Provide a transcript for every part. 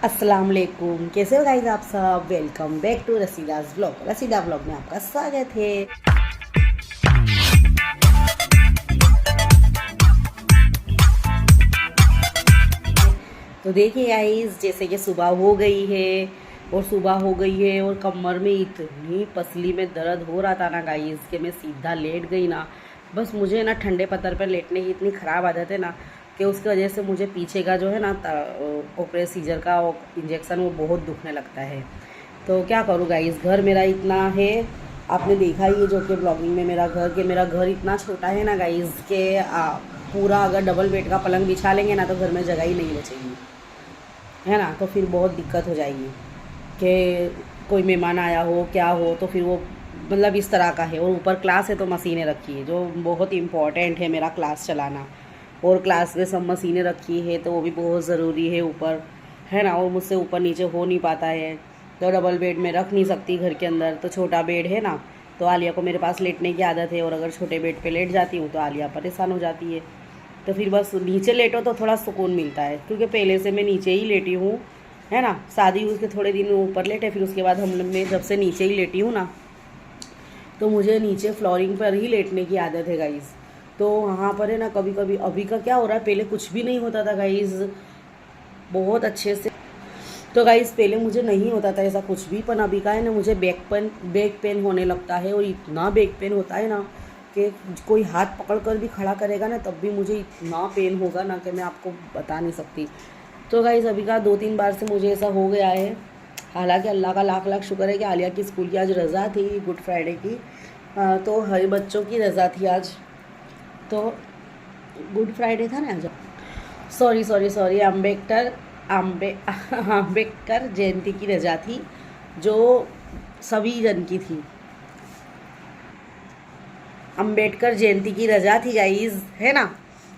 अस्सलाम वालेकुम, कैसे हो गाइस आप सब। Welcome back to Rasida's vlog. Rasida vlog में आपका स्वागत है। तो देखिए गाइस, जैसे कि सुबह हो गई है और कमर में इतनी पसली में दर्द हो रहा था ना गाइस कि मैं सीधा लेट गई ना। बस मुझे ना ठंडे पत्थर पर लेटने की इतनी ख़राब आदत है ना कि उसकी वजह से मुझे पीछे का जो है ना ओपरे सीजर का इंजेक्शन वो बहुत दुखने लगता है। तो क्या करूँ गाइस, घर मेरा इतना है, आपने देखा ही है जो कि ब्लॉगिंग में मेरा घर इतना छोटा है ना गाइस के पूरा अगर डबल बेड का पलंग बिछा लेंगे ना तो घर में जगह ही नहीं बचेगी, है ना। तो फिर बहुत दिक्कत हो जाएगी कि कोई मेहमान आया हो क्या हो, तो फिर वो मतलब इस तरह का है। और ऊपर क्लास है तो मशीनें रखी है जो बहुत इम्पॉर्टेंट है मेरा क्लास चलाना, और क्लास में सब मशीनें रखी है तो वो भी बहुत ज़रूरी है ऊपर, है ना। और मुझसे ऊपर नीचे हो नहीं पाता है तो डबल बेड में रख नहीं सकती घर के अंदर, तो छोटा बेड है ना। तो आलिया को मेरे पास लेटने की आदत है, और अगर छोटे बेड पे लेट जाती हूँ तो आलिया परेशान हो जाती है। तो फिर बस नीचे लेटो तो थोड़ा सुकून मिलता है, क्योंकि पहले से मैं नीचे ही लेटी हूँ, है ना। शादी हुई उसके थोड़े दिन ऊपर लेटे, फिर उसके बाद मैं जब से नीचे ही लेटी हूँ ना तो मुझे नीचे फ्लोरिंग पर ही लेटने की आदत है गाइज़। तो वहाँ पर है ना कभी कभी, अभी का क्या हो रहा है, पहले कुछ भी नहीं होता था गाइज़ बहुत अच्छे से। तो गाइज़ पहले मुझे नहीं होता था ऐसा कुछ भी, पर अभी का है ना मुझे बैक पेन होने लगता है, और इतना बैक पेन होता है ना कि कोई हाथ पकड़ कर भी खड़ा करेगा ना तब भी मुझे इतना पेन होगा ना कि मैं आपको बता नहीं सकती। तो गाइज़ अभी का 2-3 बार से मुझे ऐसा हो गया है। हालांकि अल्लाह का लाख लाख शुक्र है कि आलिया की स्कूल की आज रज़ा थी, गुड फ्राइडे की। तो हर बच्चों की रज़ा थी आज, तो गुड फ्राइडे था ना आज। सॉरी अम्बेडकर जयंती की रजा थी जो सभी जन की थी। अम्बेडकर जयंती की रजा थी गाइज, है ना।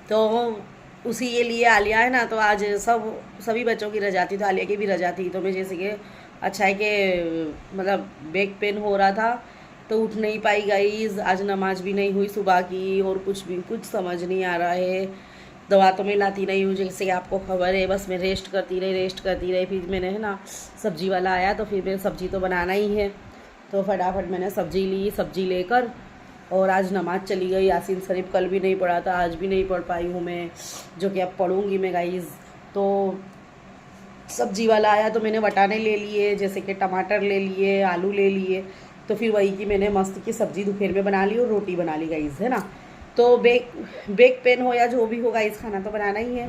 तो उसी के लिए आलिया है ना, तो आज सभी बच्चों की रजा थी तो आलिया की भी रजा थी। तो मैं जैसे कि अच्छा है कि मतलब बैक पेन हो रहा था तो उठ नहीं पाई गाइज। आज नमाज भी नहीं हुई सुबह की, और कुछ समझ नहीं आ रहा है। दवा तो मैं लाती नहीं हूँ जैसे कि आपको खबर है, बस मैं रेस्ट करती रही। फिर मैंने है ना सब्जी वाला आया तो फिर मैं सब्जी तो बनाना ही है, तो फटाफट मैंने सब्जी लेकर और आज नमाज चली गई। यासीन शरीफ कल भी नहीं पढ़ा था, आज भी नहीं पढ़ पाई हूँ मैं, जो कि अब पढ़ूँगी मैं गाइज़। तो सब्जी वाला आया तो मैंने वटाने ले लिए, जैसे कि टमाटर ले लिए, आलू ले लिए, तो फिर वही की मैंने मस्त की सब्ज़ी दोपहर में बना ली और रोटी बना ली गाइज़, है ना। तो बैक पेन हो या जो भी हो गाइज़, खाना तो बनाना ही है,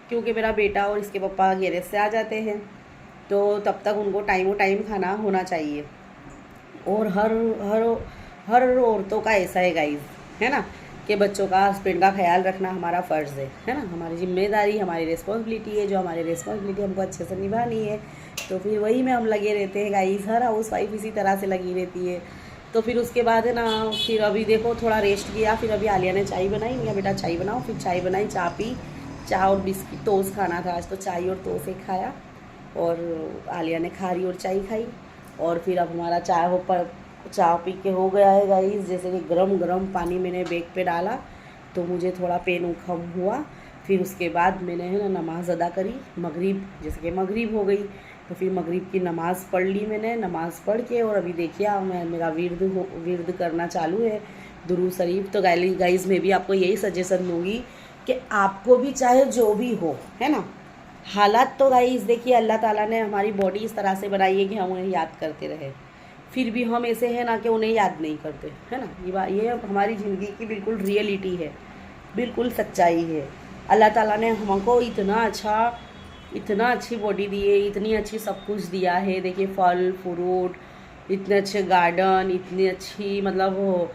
क्योंकि मेरा बेटा और इसके पापा गैरेज से आ जाते हैं तो तब तक उनको टाइम खाना होना चाहिए। और हर औरतों का ऐसा है गाइज़, है ना, कि बच्चों का हस्बैंड का ख्याल रखना हमारा फ़र्ज़ है ना, हमारी जिम्मेदारी, हमारी रिस्पॉन्सिबिलिटी है, जो हमारी रिस्पॉन्सिबिलिटी हमको अच्छे से निभानी है। तो फिर वही में हम लगे रहते हैं गाइज़, हर हाउस वाइफ इसी तरह से लगी रहती है। तो फिर उसके बाद है ना, फिर अभी देखो थोड़ा रेस्ट किया, फिर अभी आलिया ने चाय बनाई, या बेटा चाय बनाओ, फिर चाय बनाई, चाय पी, चाय और बिस्किट टोस्ट खाना था आज, तो चाय और टोस्ट एक खाया, और आलिया ने खारी और चाय खाई। और फिर अब हमारा चाय पी के हो गया है गाइस। जैसे कि गरम गरम पानी मैंने बैग पे डाला तो मुझे थोड़ा पेन कम हुआ। फिर उसके बाद मैंने है ना नमाज़ अदा करी, मगरिब, जैसे कि मगरिब हो गई तो फिर मगरिब की नमाज़ पढ़ ली मैंने। नमाज़ पढ़ के और अभी देखिए मेरा विर्द करना चालू है, दुरूद शरीफ। तो गाइस मैं भी आपको यही सजेशन दूँगी कि आपको भी चाहे जो भी हो, है ना, हालात तो गाइस देखिए अल्लाह ताला ने हमारी बॉडी इस तरह से बनाई है कि हम उन्हें याद करते रहे, फिर भी हम ऐसे हैं ना कि उन्हें याद नहीं करते, है ना। ये हमारी ज़िंदगी की बिल्कुल रियलिटी है, बिल्कुल सच्चाई है। अल्लाह ताला ने हमको इतना अच्छी बॉडी दी है, इतनी अच्छी सब कुछ दिया है। देखिए फल फ्रूट, इतने अच्छे गार्डन, इतनी अच्छी मतलब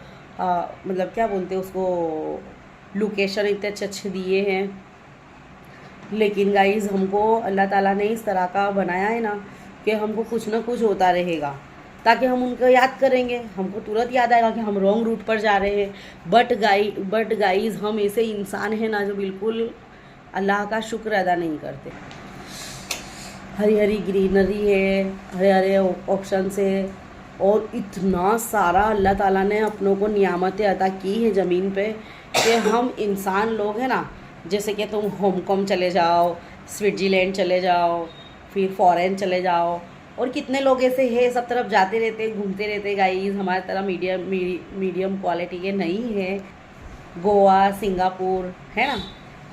क्या बोलते हैं उसको, लोकेशन इतने अच्छे दिए हैं। लेकिन गाइज़ हमको अल्लाह ताला ने इस तरह का बनाया है ना कि हमको कुछ ना कुछ होता रहेगा, ताकि हम उनको याद करेंगे, हमको तुरंत याद आएगा कि हम रॉन्ग रूट पर जा रहे हैं। बट गाइज़ हम ऐसे इंसान हैं ना जो बिल्कुल अल्लाह का शुक्र अदा नहीं करते। हरी हरी ग्रीनरी है, हरे हरे ऑप्शन है, और इतना सारा अल्लाह ताला ने अपनों को नियामतें अता की है ज़मीन पे कि हम इंसान लोग हैं ना, जैसे कि तुम हांगकांग चले जाओ, स्विट्ज़रलैंड चले जाओ, फिर फॉरेन चले जाओ, और कितने लोग ऐसे हैं सब तरफ जाते रहते घूमते रहते गाइस। हमारी तरह मीडियम क्वालिटी के नहीं है, गोवा सिंगापुर है ना।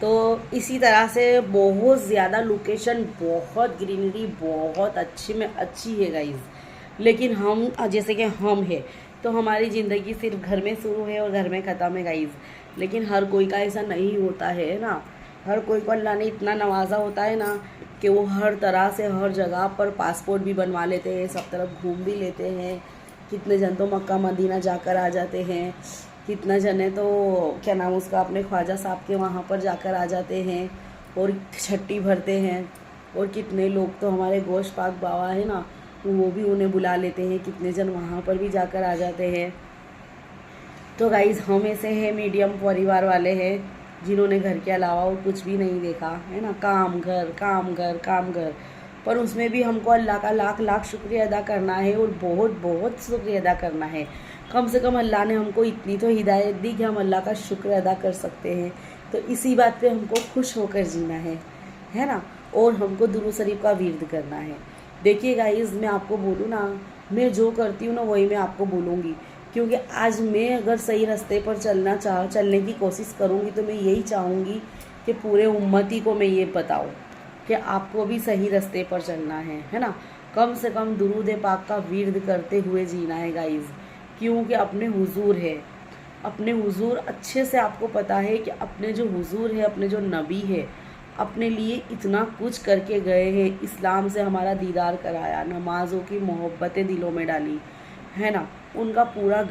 तो इसी तरह से बहुत ज़्यादा लोकेशन, बहुत ग्रीनरी, बहुत अच्छी में अच्छी है गाइस। लेकिन हम जैसे कि हम है तो हमारी ज़िंदगी सिर्फ घर में शुरू है और घर में ख़त्म है गाइस। लेकिन हर कोई का ऐसा नहीं होता है ना। हर कोई को अल्लाह ने इतना नवाजा होता है ना कि वो हर तरह से हर जगह पर पासपोर्ट भी बनवा लेते हैं, सब तरफ घूम भी लेते हैं। कितने जन तो मक्का मदीना जाकर आ जाते हैं, कितना जने तो क्या नाम उसका अपने ख्वाजा साहब के वहाँ पर जाकर आ जाते हैं और छट्टी भरते हैं। और कितने लोग तो हमारे गोश्त पाक बाबा है ना, वो भी उन्हें बुला लेते हैं, कितने जन वहाँ पर भी जाकर आ जाते हैं। तो गाइज़ हम ऐसे हैं मीडियम परिवार वाले हैं जिन्होंने घर के अलावा और कुछ भी नहीं देखा है ना। काम घर काम घर काम घर, पर उसमें भी हमको अल्लाह का लाख लाख शुक्रिया अदा करना है और बहुत बहुत शुक्रिया अदा करना है। कम से कम अल्लाह ने हमको इतनी तो हिदायत दी कि हम अल्लाह का शुक्र अदा कर सकते हैं। तो इसी बात पे हमको खुश होकर जीना है ना। और हमको दुरूद शरीफ का विर्द करना है। देखिए गाइज़, मैं आपको बोलूँ ना, मैं जो करती हूँ ना वही मैं आपको बोलूँगी। क्योंकि आज मैं अगर सही रास्ते पर चलने की कोशिश करूँगी तो मैं यही चाहूँगी कि पूरे उम्मती को मैं ये बताऊँ कि आपको भी सही रास्ते पर चलना है ना। कम से कम दुरूद पाक का विर्द करते हुए जीना है गाइज़। क्योंकि अपने हुजूर है, अपने हुजूर अच्छे से आपको पता है कि अपने जो हुजूर है, अपने जो नबी है, अपने लिए इतना कुछ करके गए हैं। इस्लाम से हमारा दीदार कराया, नमाज़ों की मोहब्बतें दिलों में डाली है ना। उनका पूरा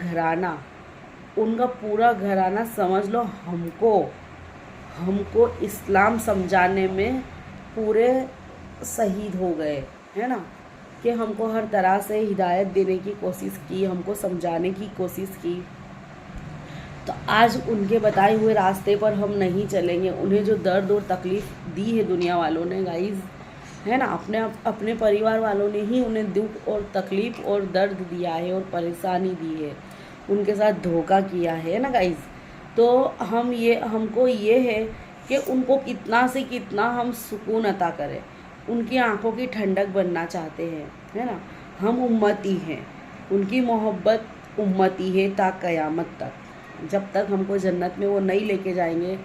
घराना समझ लो हमको इस्लाम समझाने में पूरे शहीद हो गए है ना। कि हमको हर तरह से हिदायत देने की कोशिश की, हमको समझाने की कोशिश की। तो आज उनके बताए हुए रास्ते पर हम नहीं चलेंगे। उन्हें जो दर्द और तकलीफ़ दी है दुनिया वालों ने गाइज़ है ना, अपने परिवार वालों ने ही उन्हें दुख और तकलीफ़ और दर्द दिया है और परेशानी दी है, उनके साथ धोखा किया है ना गाइज़। तो हमको ये है कि उनको कितना से कितना हम सुकून अता करें, उनकी आंखों की ठंडक बनना चाहते हैं है ना। हम उम्मती हैं, उनकी मोहब्बत उम्मती है ता क़यामत तक। जब तक हमको जन्नत में वो नहीं लेके जाएंगे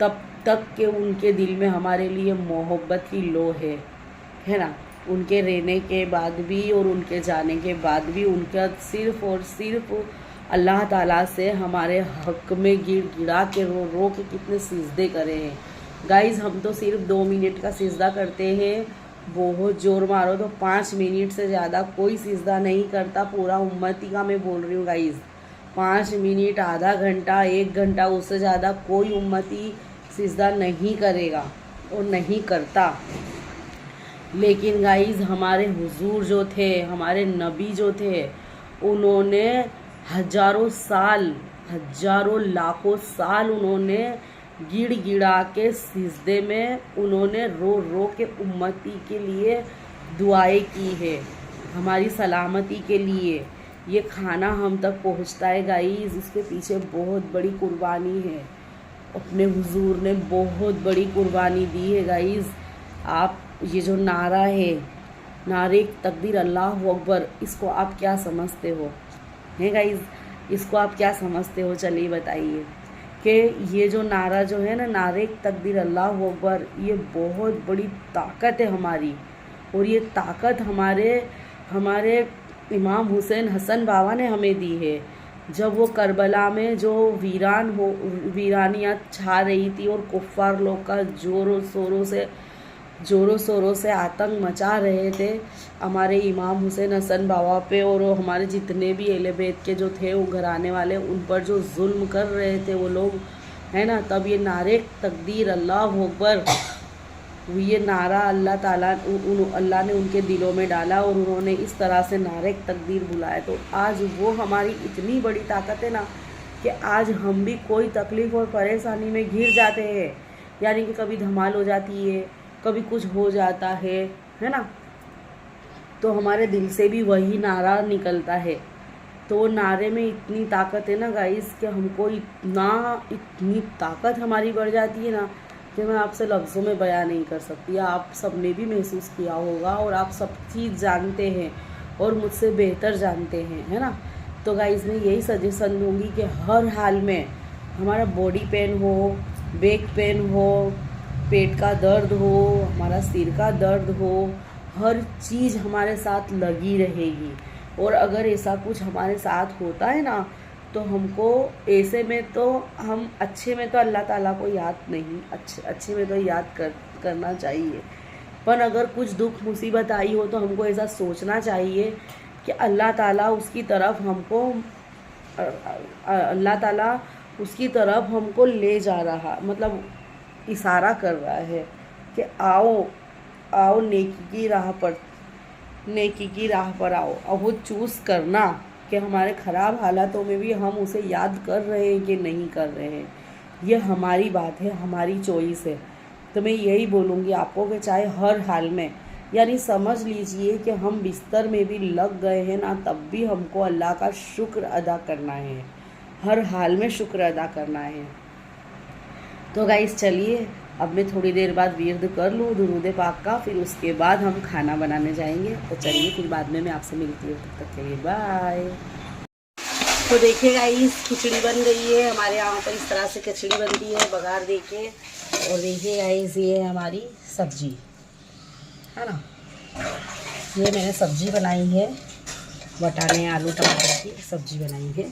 तब तक के उनके दिल में हमारे लिए मोहब्बत की लो है ना। उनके रहने के बाद भी और उनके जाने के बाद भी उनका सिर्फ़ और सिर्फ अल्लाह ताला से हमारे हक़ में गिड़ा के रो के कितने सिजदे करे हैं गाइज़। हम तो सिर्फ 2 मिनट का सिजदा करते हैं, बहुत ज़ोर मारो तो 5 मिनट से ज़्यादा कोई सिजदा नहीं करता। पूरा उम्मती का मैं बोल रही हूँ गाइज़, 5 मिनट, आधा घंटा, 1 घंटा, उससे ज़्यादा कोई उम्मती सिजदा नहीं करेगा और नहीं करता। लेकिन गाइज़ हमारे हुजूर जो थे, हमारे नबी जो थे, उन्होंने हजारों लाखों साल उन्होंने गिड़ा के सिजदे में उन्होंने रो के उम्मती के लिए दुआएं की है, हमारी सलामती के लिए। ये खाना हम तक पहुंचता है गाइस, इसके पीछे बहुत बड़ी कुर्बानी है। अपने हुजूर ने बहुत बड़ी कुर्बानी दी है गाइस। आप ये जो नारा है, नारे तकबीर अल्लाह अकबर, इसको आप क्या समझते हो हैं गाइस? इसको आप क्या समझते हो? चलिए बताइए कि ये जो नारा जो है ना, नारे तकबीर अल्लाह अकबर, ये बहुत बड़ी ताकत है हमारी। और ये ताकत हमारे इमाम हुसैन हसन बाबा ने हमें दी है। जब वो करबला में जो वीरानियाँ छा रही थी और कुफ्फार लोग का ज़ोरों शोरों से आतंक मचा रहे थे हमारे इमाम हुसैन हसन बाबा पे, और हमारे जितने भी अहले बैत के जो थे वो घराने वाले, उन पर जो जुल्म कर रहे थे वो लोग है ना, तब ये नारे तकबीर अल्लाह अकबर, ये नारा अल्लाह ने उनके दिलों में डाला और उन्होंने इस तरह से नारे तकबीर बुलाए। तो आज वो हमारी इतनी बड़ी ताकत है ना कि आज हम भी कोई तकलीफ़ और परेशानी में घिर जाते हैं, यानी कि कभी धमाल हो जाती है, कभी कुछ हो जाता है ना, तो हमारे दिल से भी वही नारा निकलता है। तो वो नारे में इतनी ताकत है ना गाइस कि हमको इतनी ताकत हमारी बढ़ जाती है ना कि मैं आपसे लफ्ज़ों में बयां नहीं कर सकती। आप सब ने भी महसूस किया होगा और आप सब चीज़ जानते हैं और मुझसे बेहतर जानते हैं, है ना। तो गाइस मैं यही सजेशन दूंगी कि हर हाल में हमारा बॉडी पेन हो, बैक पेन हो, पेट का दर्द हो, हमारा सिर का दर्द हो, हर चीज़ हमारे साथ लगी रहेगी। और अगर ऐसा कुछ हमारे साथ होता है ना, तो हमको ऐसे में तो हम अच्छे में तो अल्लाह ताला को याद नहीं, अच्छे में तो याद करना चाहिए। पर अगर कुछ दुख मुसीबत आई हो तो हमको ऐसा सोचना चाहिए कि अल्लाह ताला उसकी तरफ हमको ले जा रहा, मतलब इशारा कर रहा है कि आओ आओ नेकी की राह पर आओ। अब वो चूज़ करना कि हमारे ख़राब हालातों में भी हम उसे याद कर रहे हैं कि नहीं कर रहे हैं, ये हमारी बात है, हमारी चॉइस है। तो मैं यही बोलूँगी आपको कि चाहे हर हाल में, यानी समझ लीजिए कि हम बिस्तर में भी लग गए हैं ना, तब भी हमको अल्लाह का शुक्र अदा करना है, हर हाल में शुक्र अदा करना है। तो गाइस चलिए, अब मैं थोड़ी देर बाद विर्द कर लूँ दुरूद पाक का, फिर उसके बाद हम खाना बनाने जाएंगे। तो चलिए फिर बाद में मैं आपसे मिलती हूँ, तब तक के लिए बाय। तो देखिए गाइस, खिचड़ी बन गई है हमारे यहाँ पर, इस तरह से खिचड़ी बनती है बघार देके। और देखिए गाइस, ये है हमारी सब्जी, है ना। ये मैंने सब्जी बनाई है, वटाने आलू टमाटर की सब्जी बनाई है।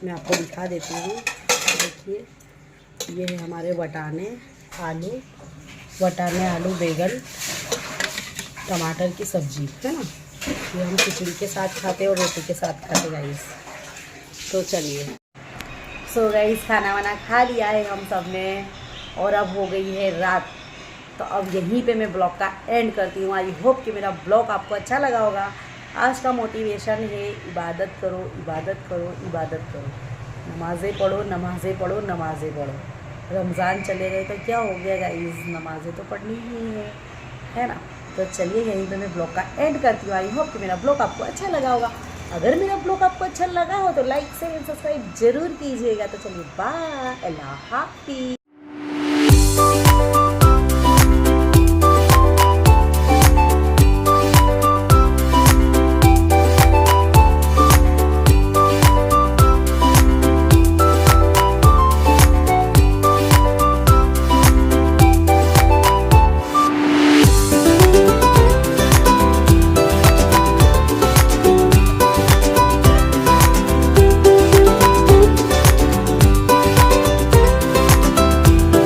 मैं आपको दिखा देती हूँ। देखिए, ये है हमारे वटाने आलू बैगन टमाटर की सब्जी, है ना। ये हम खिचड़ी के साथ खाते और रोटी के साथ खाते गाइस। तो चलिए, सो गाइस खाना वाना खा लिया है हम सब ने, और अब हो गई है रात। तो अब यहीं पे मैं ब्लॉग का एंड करती हूँ। आई होप कि मेरा ब्लॉग आपको अच्छा लगा होगा। आज का मोटिवेशन है इबादत करो, इबादत करो, इबादत करो, नमाज़ें पढ़ो, नमाज़ें पढ़ो, नमाज़ें पढ़ो। रमज़ान चले गए तो क्या हो गया गाइस, नमाज़ें तो पढ़नी ही है ना। तो चलिए यहीं पे मैं ब्लॉग का एंड करती हूँ। आई होप कि मेरा ब्लॉग आपको अच्छा लगा होगा। अगर मेरा ब्लॉग आपको अच्छा लगा हो तो लाइक शेयर सब्सक्राइब जरूर कीजिएगा। तो चलिए बाय, अल्लाह हाफ़िज़।